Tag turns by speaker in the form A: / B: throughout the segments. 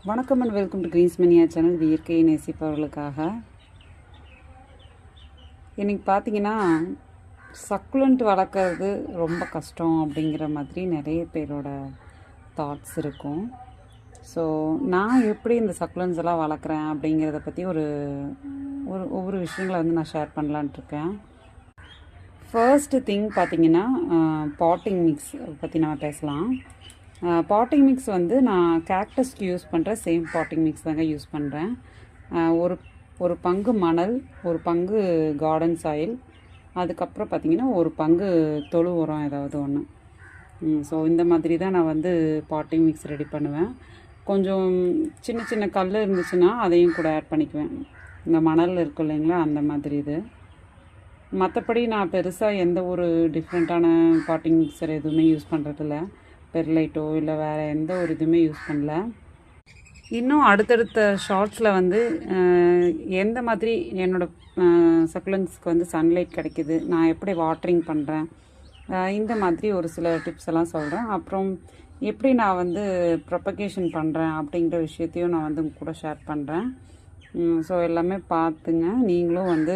A: வணக்கம் and welcome to Green's மணியா channel. இயற்கையை நேசிப்பவர்களுக்காக இன்றைக்கி பார்த்தீங்கன்னா சக்குலண்ட் வளர்க்குறது ரொம்ப கஷ்டம் அப்படிங்கிற மாதிரி நிறைய பேரோட தாட்ஸ் இருக்கும். ஸோ நான் எப்படி இந்த சக்குலண்ட்ஸ் எல்லாம் வளர்க்குறேன் அப்படிங்கிறத பற்றி ஒவ்வொரு விஷயங்களை நான் ஷேர் பண்ணலான்ட்ருக்கேன். ஃபர்ஸ்ட்டு திங் பார்த்திங்கன்னா பாட்டிங் மிக்ஸ் பற்றி நம்ம பேசலாம். பாட்டிங் மிக்ஸ் நான் கேக்டஸ்க்கு யூஸ் பண்ணுற சேம் பாட்டிங் மிக்ஸ் தாங்க யூஸ் பண்ணுறேன். ஒரு பங்கு மணல், ஒரு பங்கு கார்டன் சாயில், அதுக்கப்புறம் பார்த்திங்கன்னா ஒரு பங்கு தொழு உரம் ஏதாவது ஒன்று. ஸோ இந்த மாதிரி தான் நான் பாட்டிங் மிக்ஸ் ரெடி பண்ணுவேன். கொஞ்சம் சின்ன சின்ன கல் இருந்துச்சுன்னா அதையும் கூட ஆட் பண்ணிக்குவேன். இந்த மணல் இருக்கும் இல்லைங்களா, அந்த மாதிரி இது. மற்றபடி நான் பெருசாக எந்த ஒரு டிஃப்ரெண்ட்டான பாட்டிங் மிக்சர் எதுவுமே யூஸ் பண்ணுறதில்ல. பெர்லைட்டோ இல்லை வேறு எந்த ஒரு இதுவுமே யூஸ் பண்ணல. இன்னும் அடுத்தடுத்த ஷார்ட்ஸில் எந்த மாதிரி என்னோடய சக்குலன்ஸ்க்கு சன்லைட் கிடைக்கிது, நான் எப்படி வாட்டரிங் பண்ணுறேன், இந்த மாதிரி ஒரு சில டிப்ஸ் எல்லாம் சொல்கிறேன். அப்புறம் எப்படி நான் ப்ரொபகேஷன் பண்ணுறேன் அப்படிங்கிற விஷயத்தையும் நான் உங்க கூட ஷேர் பண்ணுறேன். ஸோ எல்லாமே பார்த்துங்க. நீங்களும்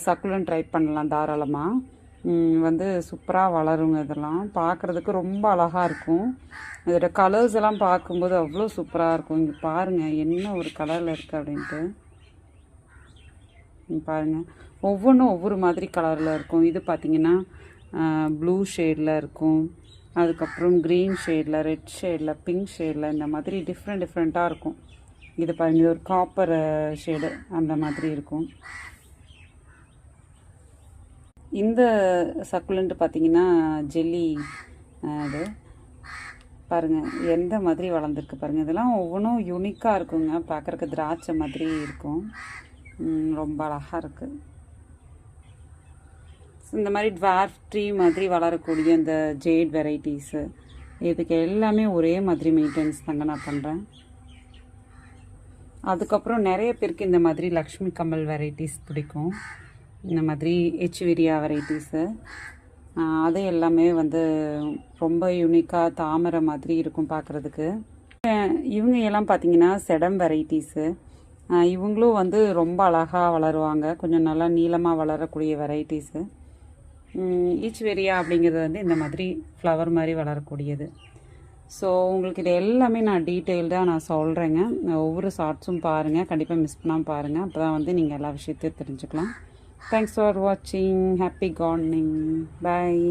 A: சக்குலன்ட் ட்ரை பண்ணலாம் தாராளமாக. சூப்பராக வளருங்க. இதெல்லாம் பார்க்குறதுக்கு ரொம்ப அழகாக இருக்கும். இதோட கலர்ஸ் எல்லாம் பார்க்கும்போது அவ்வளோ சூப்பராக இருக்கும். இங்கே பாருங்கள் என்ன ஒரு கலரில் இருக்குது அப்படின்ட்டு. பாருங்கள், ஒவ்வொன்றும் ஒவ்வொரு மாதிரி கலரில் இருக்கும். இது பார்த்திங்கன்னா ப்ளூ ஷேடில் இருக்கும், அதுக்கப்புறம் க்ரீன் ஷேடில், ரெட் ஷேடில், பிங்க் ஷேடில், இந்த மாதிரி டிஃப்ரெண்ட்டாக இருக்கும். இது பாருங்கள், இது ஒரு காப்பர் ஷேடு அந்த மாதிரி இருக்கும். இந்த சக்குலண்ட் பார்த்திங்கன்னா ஜெல்லி. அது பாருங்கள் எந்த மாதிரி வளர்ந்துருக்கு பாருங்கள். இதெல்லாம் ஒவ்வொன்றும் யூனிக்காக இருக்குங்க. பார்க்குறக்கு திராட்சை மாதிரி இருக்கும். ரொம்ப அழகாக இருக்குது. இந்த மாதிரி ட்வார்ஃப் ட்ரீ மாதிரி வளரக்கூடிய இந்த ஜேட் வெரைட்டிஸு, இதுக்கு எல்லாமே ஒரே மாதிரி மெயின்டெனன்ஸ் தாங்க நான் பண்ணுறேன். அதுக்கப்புறம் நிறைய பேருக்கு இந்த மாதிரி லக்ஷ்மி கமல் வெரைட்டிஸ் பிடிக்கும். இந்த மாதிரி எச்விரியா வெரைட்டிஸு, அது எல்லாமே ரொம்ப யூனிக்காக தாமரை மாதிரி இருக்கும் பார்க்குறதுக்கு. இவங்க எல்லாம் பார்த்திங்கன்னா செடம் வெரைட்டிஸு. இவங்களும் ரொம்ப அழகாக வளருவாங்க. கொஞ்சம் நல்லா நீளமாக வளரக்கூடிய வெரைட்டிஸு. ஈச்வெரியா அப்படிங்கிறது இந்த மாதிரி ஃப்ளவர் மாதிரி வளரக்கூடியது. ஸோ உங்களுக்கு இது எல்லாமே நான் டீட்டெயில்டாக நான் சொல்கிறேங்க. ஒவ்வொரு ஷார்ட்ஸும் பாருங்கள், கண்டிப்பாக மிஸ் பண்ணாமல் பாருங்கள். அப்போ தான் நீங்கள் எல்லா விஷயத்தையும் தெரிஞ்சுக்கலாம். Thanks for watching. Happy gardening. Bye.